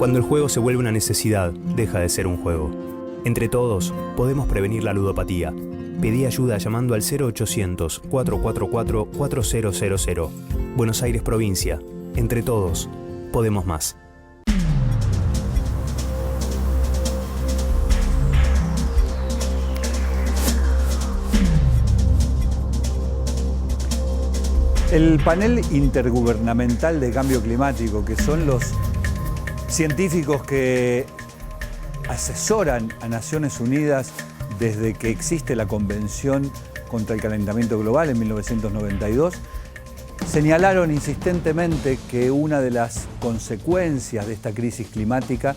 Cuando el juego se vuelve una necesidad, deja de ser un juego. Entre todos, podemos prevenir la ludopatía. Pedí ayuda llamando al 0800-444-4000. Buenos Aires, provincia. Entre todos, podemos más. El panel intergubernamental de cambio climático, que son los científicos que asesoran a Naciones Unidas desde que existe la Convención contra el Calentamiento Global en 1992, señalaron insistentemente que una de las consecuencias de esta crisis climática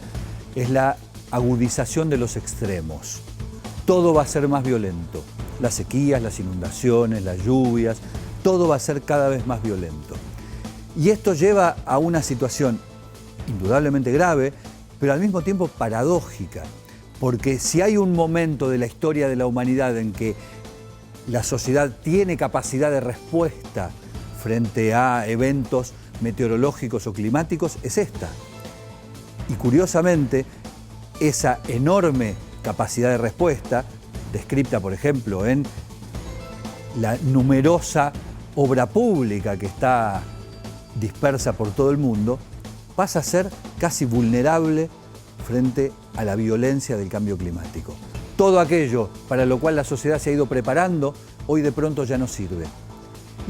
es la agudización de los extremos. Todo va a ser más violento. Las sequías, las inundaciones, las lluvias, todo va a ser cada vez más violento. Y esto lleva a una situación indudablemente grave, pero al mismo tiempo paradójica, porque si hay un momento de la historia de la humanidad en que la sociedad tiene capacidad de respuesta frente a eventos meteorológicos o climáticos, es esta. Y curiosamente, esa enorme capacidad de respuesta, descrita por ejemplo en la numerosa obra pública que está dispersa por todo el mundo, pasa a ser casi vulnerable frente a la violencia del cambio climático. Todo aquello para lo cual la sociedad se ha ido preparando, hoy de pronto ya no sirve.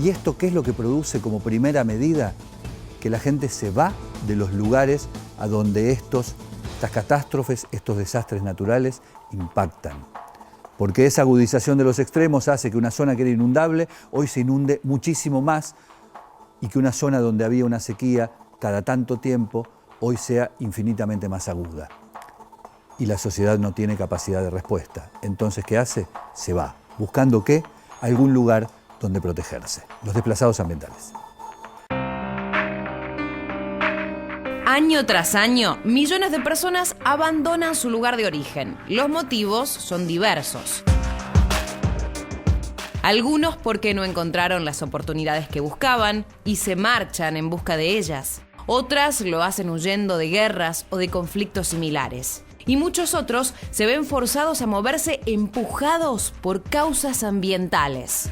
¿Y esto qué es lo que produce como primera medida? Que la gente se va de los lugares a donde estas catástrofes, estos desastres naturales impactan. Porque esa agudización de los extremos hace que una zona que era inundable hoy se inunde muchísimo más y que una zona donde había una sequía cada tanto tiempo hoy sea infinitamente más aguda. Y la sociedad no tiene capacidad de respuesta. Entonces, ¿qué hace? Se va. ¿Buscando qué? Algún lugar donde protegerse. Los desplazados ambientales. Año tras año, millones de personas abandonan su lugar de origen. Los motivos son diversos. Algunos porque no encontraron las oportunidades que buscaban y se marchan en busca de ellas. Otras lo hacen huyendo de guerras o de conflictos similares. Y muchos otros se ven forzados a moverse empujados por causas ambientales.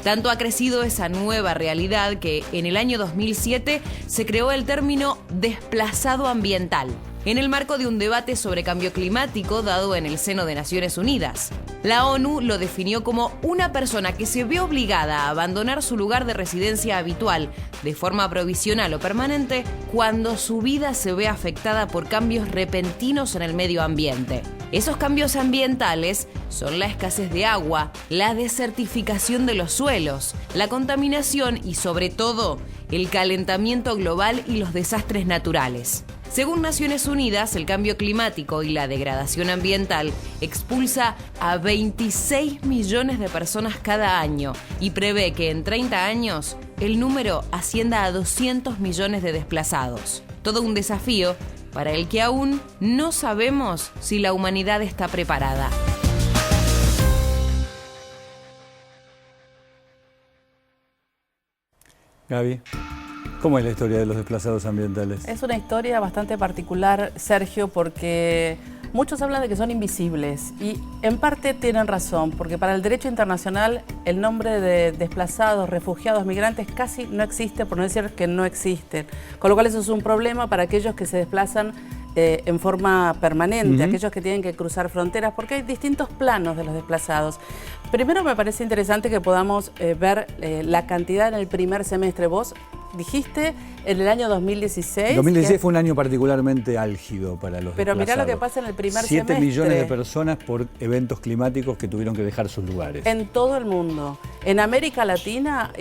Tanto ha crecido esa nueva realidad que en el año 2007 se creó el término desplazado ambiental, en el marco de un debate sobre cambio climático dado en el seno de Naciones Unidas. La ONU lo definió como una persona que se ve obligada a abandonar su lugar de residencia habitual de forma provisional o permanente cuando su vida se ve afectada por cambios repentinos en el medio ambiente. Esos cambios ambientales son la escasez de agua, la desertificación de los suelos, la contaminación y, sobre todo, el calentamiento global y los desastres naturales. Según Naciones Unidas, el cambio climático y la degradación ambiental expulsa a 26 millones de personas cada año y prevé que en 30 años el número ascienda a 200 millones de desplazados. Todo un desafío para el que aún no sabemos si la humanidad está preparada. Gaby, ¿cómo es la historia de los desplazados ambientales? Es una historia bastante particular, Sergio, porque muchos hablan de que son invisibles y en parte tienen razón, porque para el derecho internacional el nombre de desplazados, refugiados, migrantes casi no existe, por no decir que no existen. Con lo cual eso es un problema para aquellos que se desplazan en forma permanente, aquellos que tienen que cruzar fronteras, porque hay distintos planos de los desplazados. Primero me parece interesante que podamos ver la cantidad en el primer semestre. Vos dijiste en el año 2016... 2016 fue un año particularmente álgido para los Pero desplazados. mirá lo que pasa en el primer 7 semestre. millones de personas por eventos climáticos que tuvieron que dejar sus lugares. En todo el mundo. En América Latina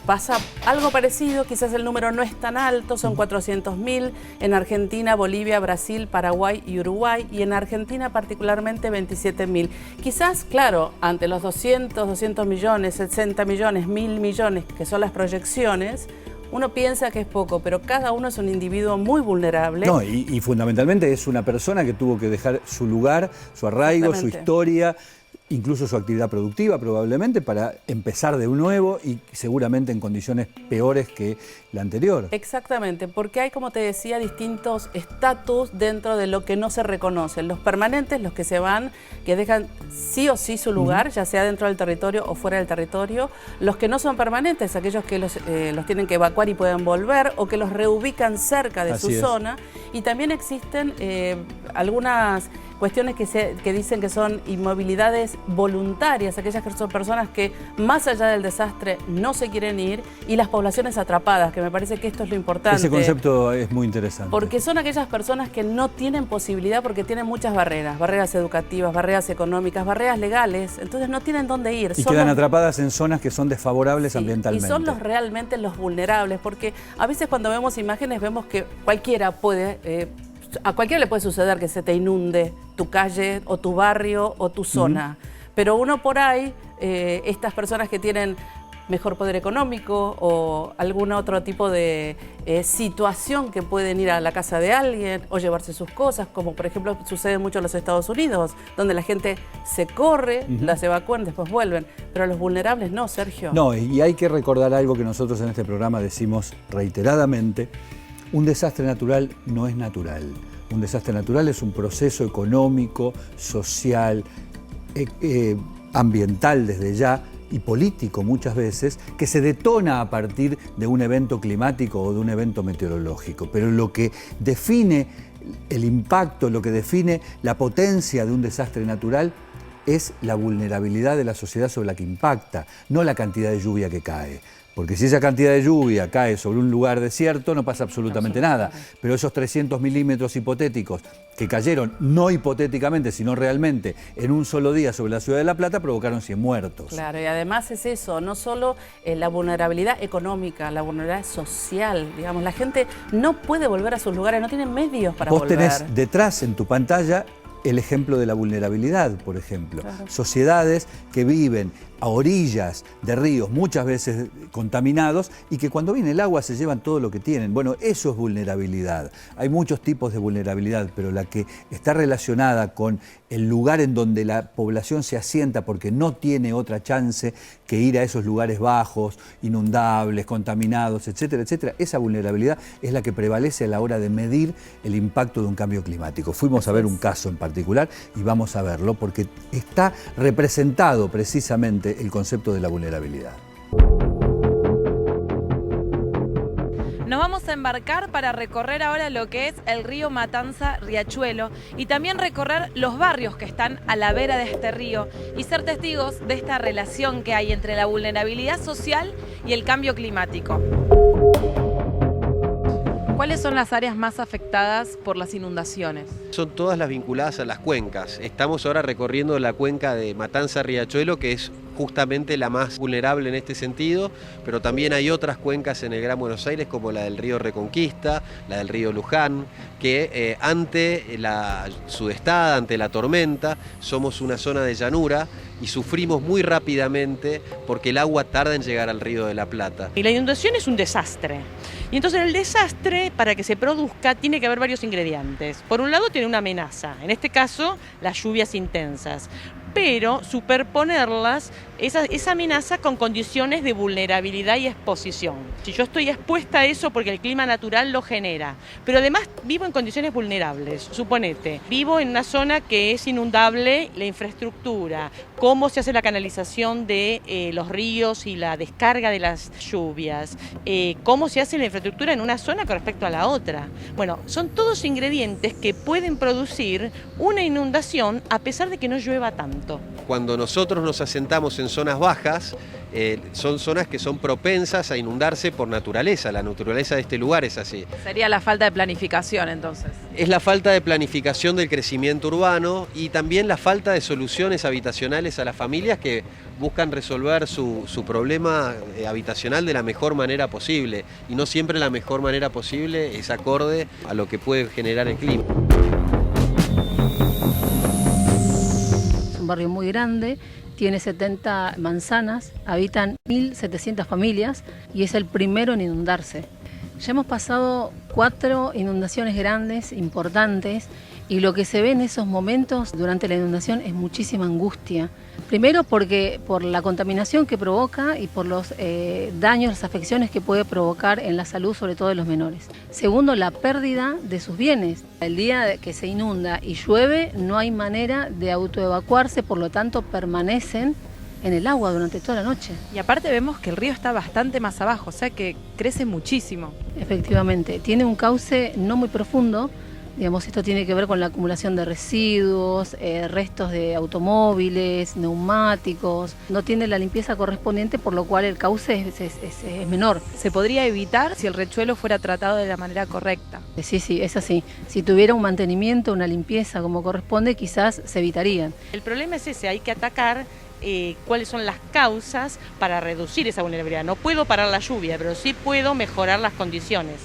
pasa algo parecido, quizás el número no es tan alto, son 400.000. En Argentina, Bolivia, Brasil, Paraguay y Uruguay. Y en Argentina particularmente 27.000. Quizás, claro, ante los 200 millones, 60 millones, 1.000 millones, que son las proyecciones, uno piensa que es poco, pero cada uno es un individuo muy vulnerable. No, y fundamentalmente es una persona que tuvo que dejar su lugar, su arraigo, su historia, incluso su actividad productiva probablemente, para empezar de nuevo y seguramente en condiciones peores que la anterior. Exactamente, porque hay, como te decía, distintos estatus dentro de lo que no se reconocen. Los permanentes, los que se van, que dejan sí o sí su lugar, ya sea dentro del territorio o fuera del territorio. Los que no son permanentes, aquellos que los tienen que evacuar y pueden volver, o que los reubican cerca de su zona. Y también existen algunas cuestiones que dicen que son inmovilidades voluntarias, aquellas que son personas que más allá del desastre no se quieren ir, y las poblaciones atrapadas, que me parece que esto es lo importante. Ese concepto es muy interesante. Porque son aquellas personas que no tienen posibilidad porque tienen muchas barreras educativas, barreras económicas, barreras legales, entonces no tienen dónde ir. Y quedan atrapadas en zonas que son desfavorables ambientalmente. Y son realmente los vulnerables, porque a veces cuando vemos imágenes vemos que cualquiera puede... a cualquiera le puede suceder que se te inunde tu calle o tu barrio o tu zona, pero uno por ahí, estas personas que tienen mejor poder económico o algún otro tipo de situación, que pueden ir a la casa de alguien o llevarse sus cosas, como por ejemplo sucede mucho en los Estados Unidos, donde la gente se corre, las evacúan, después vuelven, pero los vulnerables no, Sergio. No, y hay que recordar algo que nosotros en este programa decimos reiteradamente: un desastre natural no es natural. Un desastre natural es un proceso económico, social, ambiental desde ya, y político muchas veces, que se detona a partir de un evento climático o de un evento meteorológico. Pero lo que define el impacto, lo que define la potencia de un desastre natural es la vulnerabilidad de la sociedad sobre la que impacta, no la cantidad de lluvia que cae. Porque si esa cantidad de lluvia cae sobre un lugar desierto, no pasa absolutamente nada. Pero esos 300 milímetros hipotéticos que cayeron, no hipotéticamente, sino realmente, en un solo día sobre la ciudad de La Plata, provocaron 100 muertos. Claro, y además es eso, no solo la vulnerabilidad económica, la vulnerabilidad social, digamos, la gente no puede volver a sus lugares, no tiene medios para volver. Vos tenés detrás en tu pantalla el ejemplo de la vulnerabilidad, por ejemplo. Claro. Sociedades que viven a orillas de ríos, muchas veces contaminados, y que cuando viene el agua se llevan todo lo que tienen. Bueno, eso es vulnerabilidad. Hay muchos tipos de vulnerabilidad, pero la que está relacionada con el lugar en donde la población se asienta porque no tiene otra chance que ir a esos lugares bajos, inundables, contaminados, etcétera, etcétera, esa vulnerabilidad es la que prevalece a la hora de medir el impacto de un cambio climático. Fuimos a ver un caso en particular y vamos a verlo porque está representado precisamente el concepto de la vulnerabilidad. Nos vamos a embarcar para recorrer ahora lo que es el río Matanza-Riachuelo y también recorrer los barrios que están a la vera de este río y ser testigos de esta relación que hay entre la vulnerabilidad social y el cambio climático. ¿Cuáles son las áreas más afectadas por las inundaciones? Son todas las vinculadas a las cuencas. Estamos ahora recorriendo la cuenca de Matanza-Riachuelo, que es justamente la más vulnerable en este sentido, pero también hay otras cuencas en el Gran Buenos Aires, como la del río Reconquista, la del río Luján, que ante la sudestada, ante la tormenta, somos una zona de llanura y sufrimos muy rápidamente porque el agua tarda en llegar al río de la Plata. Y la inundación es un desastre. Y entonces el desastre, para que se produzca, tiene que haber varios ingredientes. Por un lado tiene una amenaza, en este caso las lluvias intensas, pero superponerlas, esa amenaza con condiciones de vulnerabilidad y exposición. Si yo estoy expuesta a eso porque el clima natural lo genera, pero además vivo en condiciones vulnerables, suponete, vivo en una zona que es inundable, la infraestructura, cómo se hace la canalización de los ríos y la descarga de las lluvias, cómo se hace la infraestructura en una zona con respecto a la otra. Bueno, son todos ingredientes que pueden producir una inundación a pesar de que no llueva tanto. Cuando nosotros nos asentamos en zonas bajas, son zonas que son propensas a inundarse por naturaleza. La naturaleza de este lugar es así. Sería la falta de planificación, entonces. Es la falta de planificación del crecimiento urbano y también la falta de soluciones habitacionales a las familias que buscan resolver su problema habitacional de la mejor manera posible. Y no siempre la mejor manera posible es acorde a lo que puede generar el clima. Un barrio muy grande, tiene 70 manzanas, habitan 1.700 familias y es el primero en inundarse. Ya hemos pasado 4 inundaciones grandes, importantes, Y lo que se ve en esos momentos durante la inundación es muchísima angustia. Primero porque por la contaminación que provoca y por los daños, las afecciones que puede provocar en la salud, sobre todo de los menores. Segundo, la pérdida de sus bienes. El día que se inunda y llueve no hay manera de autoevacuarse, por lo tanto permanecen en el agua durante toda la noche. Y aparte vemos que el río está bastante más abajo, o sea que crece muchísimo. Efectivamente, tiene un cauce no muy profundo. Digamos, esto tiene que ver con la acumulación de residuos, restos de automóviles, neumáticos. No tiene la limpieza correspondiente, por lo cual el cauce es menor. Se podría evitar si el riachuelo fuera tratado de la manera correcta. Sí, es así. Si tuviera un mantenimiento, una limpieza como corresponde, quizás se evitarían. El problema es ese, hay que atacar cuáles son las causas para reducir esa vulnerabilidad. No puedo parar la lluvia, pero sí puedo mejorar las condiciones.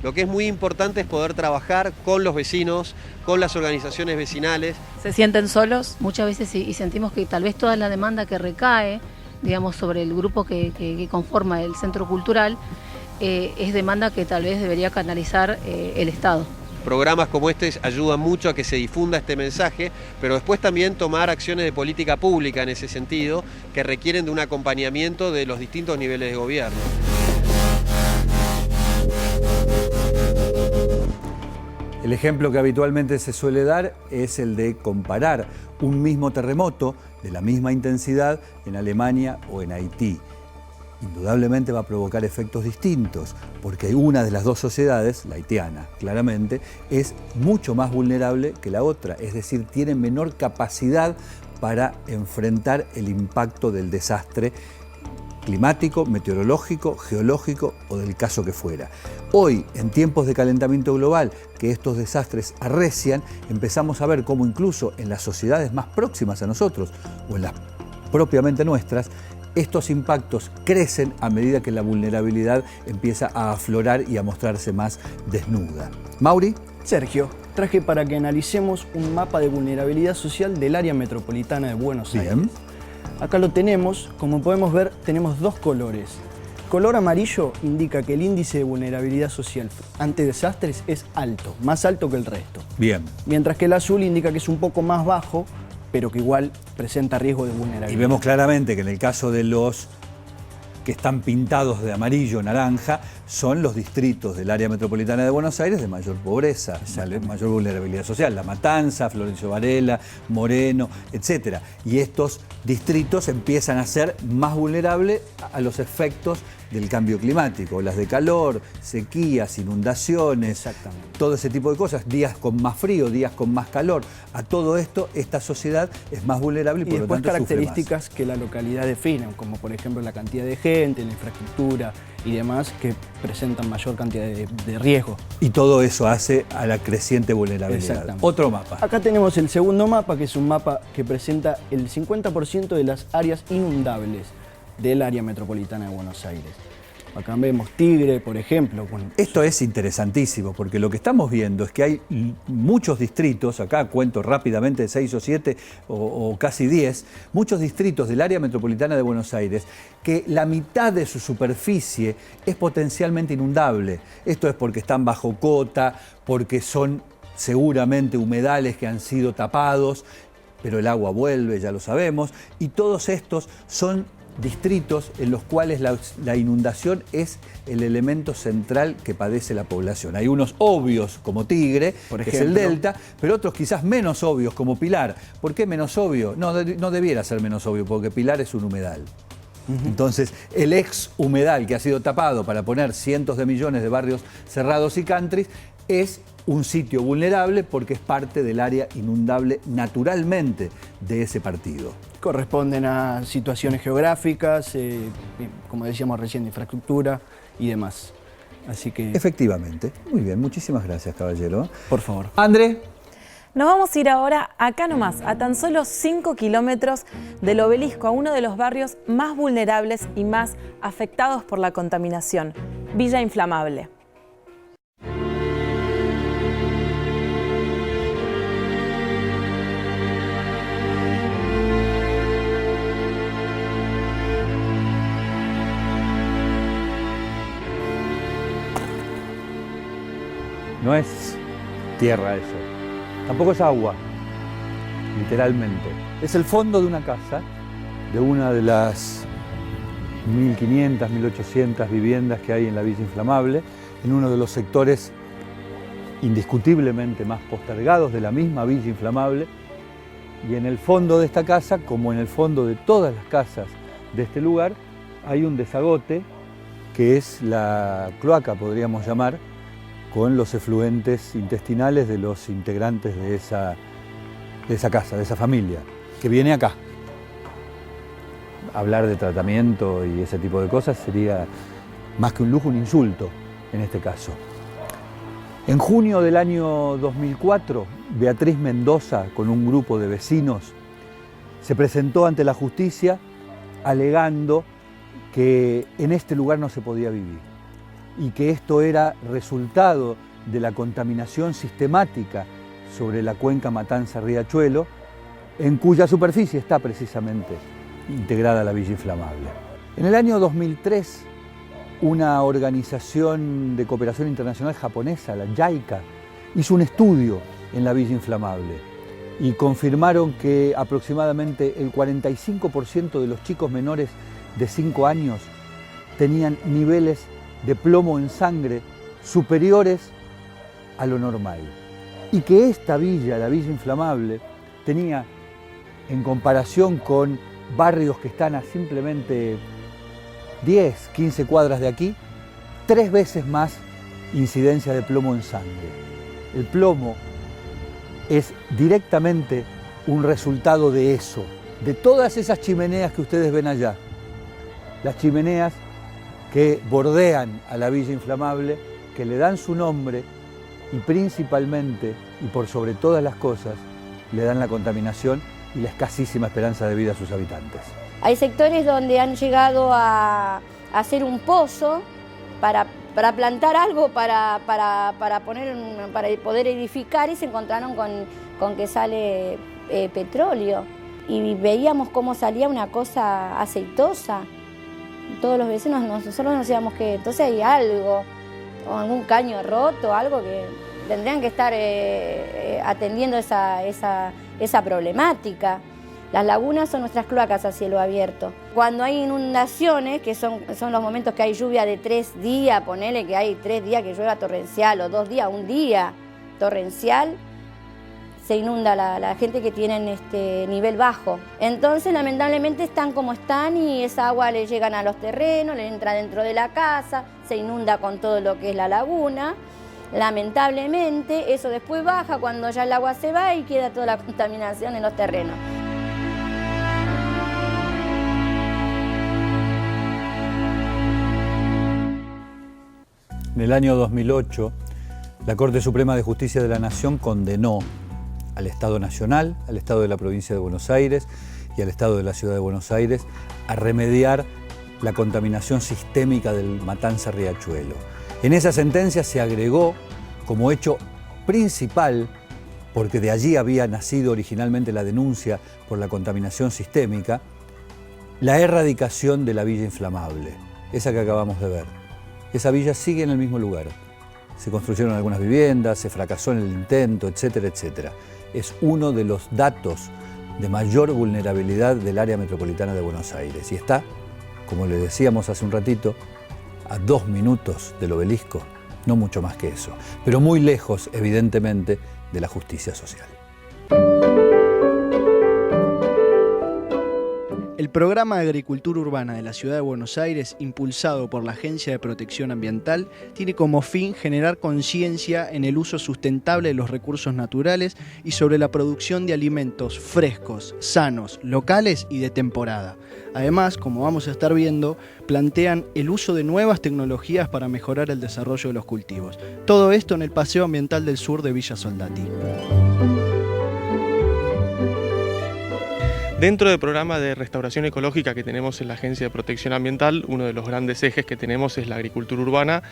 Lo que es muy importante es poder trabajar con los vecinos, con las organizaciones vecinales. ¿Se sienten solos? Muchas veces sí, y sentimos que tal vez toda la demanda que recae, digamos, sobre el grupo que conforma el centro cultural, es demanda que tal vez debería canalizar el Estado. Programas como este ayudan mucho a que se difunda este mensaje, pero después también tomar acciones de política pública en ese sentido, que requieren de un acompañamiento de los distintos niveles de gobierno. El ejemplo que habitualmente se suele dar es el de comparar un mismo terremoto de la misma intensidad en Alemania o en Haití. Indudablemente va a provocar efectos distintos, porque una de las dos sociedades, la haitiana, claramente, es mucho más vulnerable que la otra, es decir, tiene menor capacidad para enfrentar el impacto del desastre climático, meteorológico, geológico o del caso que fuera. Hoy, en tiempos de calentamiento global, que estos desastres arrecian, empezamos a ver cómo incluso en las sociedades más próximas a nosotros o en las propiamente nuestras, estos impactos crecen a medida que la vulnerabilidad empieza a aflorar y a mostrarse más desnuda. Mauri. Sergio, traje para que analicemos un mapa de vulnerabilidad social del área metropolitana de Buenos Aires. Bien. Acá lo tenemos, como podemos ver, tenemos dos colores. El color amarillo indica que el índice de vulnerabilidad social ante desastres es alto, más alto que el resto. Bien. Mientras que el azul indica que es un poco más bajo, pero que igual presenta riesgo de vulnerabilidad. Y vemos claramente que en el caso de los que están pintados de amarillo, naranja, son los distritos del área metropolitana de Buenos Aires de mayor pobreza, mayor vulnerabilidad social. La Matanza, Florencio Varela, Moreno, etc. Y estos distritos empiezan a ser más vulnerables a los efectos del cambio climático, las de calor, sequías, inundaciones, todo ese tipo de cosas, días con más frío, días con más calor. A todo esto, esta sociedad es más vulnerable y por lo tanto características sufre más. Que la localidad define, como por ejemplo la cantidad de gente, la infraestructura y demás, que presentan mayor cantidad de riesgo. Y todo eso hace a la creciente vulnerabilidad. Otro mapa. Acá tenemos el segundo mapa, que es un mapa que presenta el 50% de las áreas inundables del área metropolitana de Buenos Aires. Acá vemos Tigre, por ejemplo. Esto es interesantísimo, porque lo que estamos viendo es que hay muchos distritos, acá cuento rápidamente 6 o 7 o casi 10, muchos distritos del área metropolitana de Buenos Aires, que la mitad de su superficie es potencialmente inundable. Esto es porque están bajo cota, porque son seguramente humedales que han sido tapados, pero el agua vuelve, ya lo sabemos, y todos estos son distritos en los cuales la inundación es el elemento central que padece la población. Hay unos obvios como Tigre, que es el Delta, pero otros quizás menos obvios como Pilar. ¿Por qué menos obvio? No debiera ser menos obvio, porque Pilar es un humedal. Entonces, el ex humedal que ha sido tapado para poner cientos de millones de barrios cerrados y countries es un sitio vulnerable porque es parte del área inundable naturalmente de ese partido. Corresponden a situaciones geográficas, como decíamos recién, de infraestructura y demás. Así que... Efectivamente. Muy bien, muchísimas gracias, caballero. Por favor. André. Nos vamos a ir ahora acá nomás, a tan solo 5 kilómetros del Obelisco, a uno de los barrios más vulnerables y más afectados por la contaminación, Villa Inflamable. No es tierra eso. tampoco es agua, literalmente. Es el fondo de una casa, de una de las 1.500, 1.800 viviendas que hay en la Villa Inflamable, en uno de los sectores indiscutiblemente más postergados de la misma Villa Inflamable. Y en el fondo de esta casa, como en el fondo de todas las casas de este lugar, hay un desagote que es la cloaca, podríamos llamar, con los efluentes intestinales de los integrantes de esa casa, de esa familia, que viene acá. Hablar de tratamiento y ese tipo de cosas sería más que un lujo, un insulto en este caso. En junio del año 2004, Beatriz Mendoza, con un grupo de vecinos, se presentó ante la justicia alegando que en este lugar no se podía vivir y que esto era resultado de la contaminación sistemática sobre la cuenca Matanza-Riachuelo, en cuya superficie está precisamente integrada la Villa Inflamable. En el año 2003, una organización de cooperación internacional japonesa, la JICA, hizo un estudio en la Villa Inflamable y confirmaron que aproximadamente el 45% de los chicos menores de 5 años tenían niveles de plomo en sangre superiores a lo normal. Y que esta villa, la Villa Inflamable, tenía, en comparación con barrios que están a simplemente 10, 15 cuadras de aquí, 3 veces más incidencia de plomo en sangre. El plomo es directamente un resultado de eso, de todas esas chimeneas que ustedes ven allá. Las chimeneas que bordean a la Villa Inflamable, que le dan su nombre y principalmente, y por sobre todas las cosas, le dan la contaminación y la escasísima esperanza de vida a sus habitantes. Hay sectores donde han llegado a hacer un pozo para plantar algo, para poder edificar, y se encontraron con que sale petróleo. Y veíamos cómo salía una cosa aceitosa. Todos los vecinos, nosotros nos decíamos que entonces hay algo, o algún caño roto, algo que tendrían que estar atendiendo esa problemática. Las lagunas son nuestras cloacas a cielo abierto. Cuando hay inundaciones, que son los momentos que hay lluvia de 3 días, ponele que hay 3 días que llueva torrencial, o 2 días, un día torrencial, se inunda la gente que tienen nivel bajo. Entonces, lamentablemente, están como están y esa agua le llegan a los terrenos, le entra dentro de la casa, se inunda con todo lo que es la laguna. Lamentablemente, eso después baja cuando ya el agua se va y queda toda la contaminación en los terrenos. En el año 2008, la Corte Suprema de Justicia de la Nación condenó al Estado Nacional, al Estado de la Provincia de Buenos Aires y al Estado de la Ciudad de Buenos Aires a remediar la contaminación sistémica del Matanza-Riachuelo. En esa sentencia se agregó como hecho principal, porque de allí había nacido originalmente la denuncia por la contaminación sistémica, la erradicación de la Villa Inflamable, esa que acabamos de ver. Esa villa sigue en el mismo lugar. Se construyeron algunas viviendas, se fracasó en el intento, etcétera, etcétera. Es uno de los datos de mayor vulnerabilidad del área metropolitana de Buenos Aires. Y está, como le decíamos hace un ratito, a 2 minutos del obelisco, no mucho más que eso, pero muy lejos, evidentemente, de la justicia social. El programa de agricultura urbana de la Ciudad de Buenos Aires, impulsado por la Agencia de Protección Ambiental, tiene como fin generar conciencia en el uso sustentable de los recursos naturales y sobre la producción de alimentos frescos, sanos, locales y de temporada. Además, como vamos a estar viendo, plantean el uso de nuevas tecnologías para mejorar el desarrollo de los cultivos. Todo esto en el Paseo Ambiental del Sur de Villa Soldati. Dentro del programa de restauración ecológica que tenemos en la Agencia de Protección Ambiental, uno de los grandes ejes que tenemos es la agricultura urbana,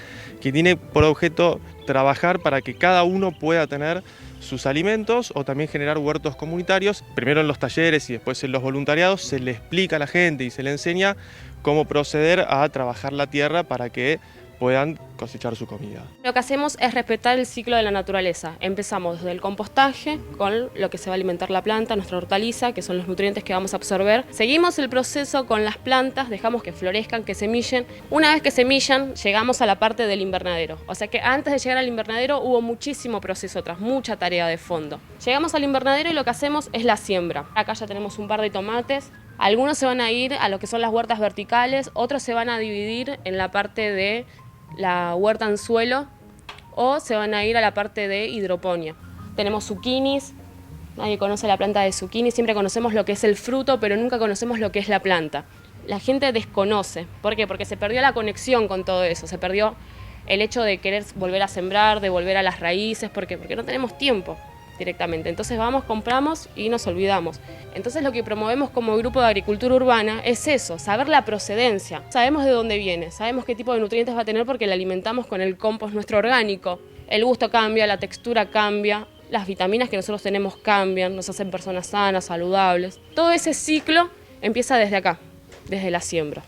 que tiene por objeto trabajar para que cada uno pueda tener sus alimentos o también generar huertos comunitarios. Primero en los talleres y después en los voluntariados se le explica a la gente y se le enseña cómo proceder a trabajar la tierra para que puedan cosechar su comida. Lo que hacemos es respetar el ciclo de la naturaleza. Empezamos desde el compostaje, con lo que se va a alimentar la planta, nuestra hortaliza, que son los nutrientes que vamos a absorber. Seguimos el proceso con las plantas, dejamos que florezcan, que semillen. Una vez que semillan, llegamos a la parte del invernadero. O sea que antes de llegar al invernadero hubo muchísimo proceso atrás, mucha tarea de fondo. Llegamos al invernadero y lo que hacemos es la siembra. Acá ya tenemos un par de tomates. Algunos se van a ir a lo que son las huertas verticales, otros se van a dividir en la parte de la huerta en suelo o se van a ir a la parte de hidroponía. Tenemos zucchinis, nadie conoce la planta de zucchini, siempre conocemos lo que es el fruto, pero nunca conocemos lo que es la planta. La gente desconoce. ¿Por qué? Porque se perdió la conexión con todo eso, se perdió el hecho de querer volver a sembrar, de volver a las raíces, ¿por qué? Porque no tenemos tiempo directamente. Entonces vamos, compramos y nos olvidamos. Entonces lo que promovemos como grupo de agricultura urbana es eso, saber la procedencia. Sabemos de dónde viene, sabemos qué tipo de nutrientes va a tener porque la alimentamos con el compost nuestro orgánico. El gusto cambia, la textura cambia, las vitaminas que nosotros tenemos cambian, nos hacen personas sanas, saludables. Todo ese ciclo empieza desde acá, desde la siembra.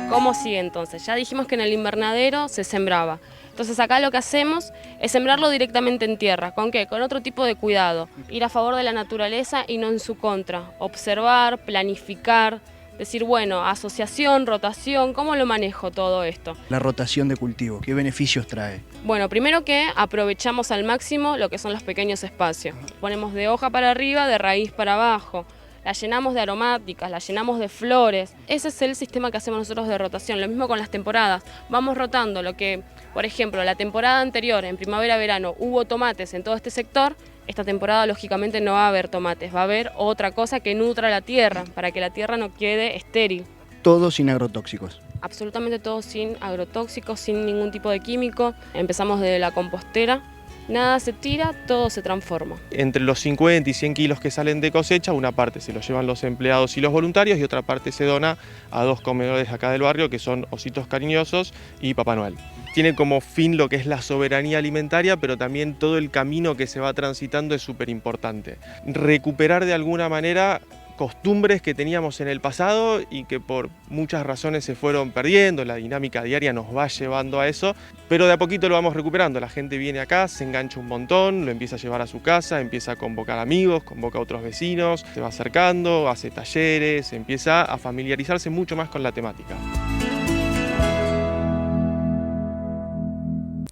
¿Cómo sigue entonces? Ya dijimos que en el invernadero se sembraba. Entonces acá lo que hacemos es sembrarlo directamente en tierra. ¿Con qué? Con otro tipo de cuidado. Ir a favor de la naturaleza y no en su contra. Observar, planificar, decir, bueno, asociación, rotación, ¿cómo lo manejo todo esto? La rotación de cultivo, ¿qué beneficios trae? Bueno, primero que aprovechamos al máximo lo que son los pequeños espacios. Ponemos de hoja para arriba, de raíz para abajo. La llenamos de aromáticas, la llenamos de flores. Ese es el sistema que hacemos nosotros de rotación. Lo mismo con las temporadas. Vamos rotando lo que, por ejemplo, la temporada anterior, en primavera-verano, hubo tomates en todo este sector. Esta temporada, lógicamente, no va a haber tomates. Va a haber otra cosa que nutra la tierra, para que la tierra no quede estéril. Todo sin agrotóxicos. Absolutamente todo sin agrotóxicos, sin ningún tipo de químico. Empezamos desde la compostera. Nada se tira, todo se transforma. Entre los 50 y 100 kilos que salen de cosecha, una parte se lo llevan los empleados y los voluntarios y otra parte se dona a 2 comedores acá del barrio que son Ositos Cariñosos y Papá Noel. Tiene como fin lo que es la soberanía alimentaria, pero también todo el camino que se va transitando es súper importante. Recuperar de alguna manera costumbres que teníamos en el pasado y que por muchas razones se fueron perdiendo, la dinámica diaria nos va llevando a eso, pero de a poquito lo vamos recuperando. La gente viene acá, se engancha un montón, lo empieza a llevar a su casa, empieza a convocar amigos, convoca a otros vecinos, se va acercando, hace talleres, empieza a familiarizarse mucho más con la temática.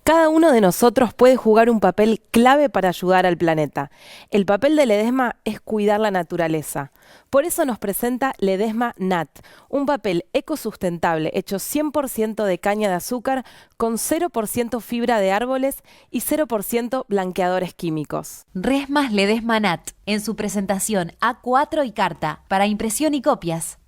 Cada uno de nosotros puede jugar un papel clave para ayudar al planeta. El papel de Ledesma es cuidar la naturaleza. Por eso nos presenta Ledesma Nat, un papel ecosustentable hecho 100% de caña de azúcar, con 0% fibra de árboles y 0% blanqueadores químicos. Resmas Ledesma Nat, en su presentación A4 y carta, para impresión y copias.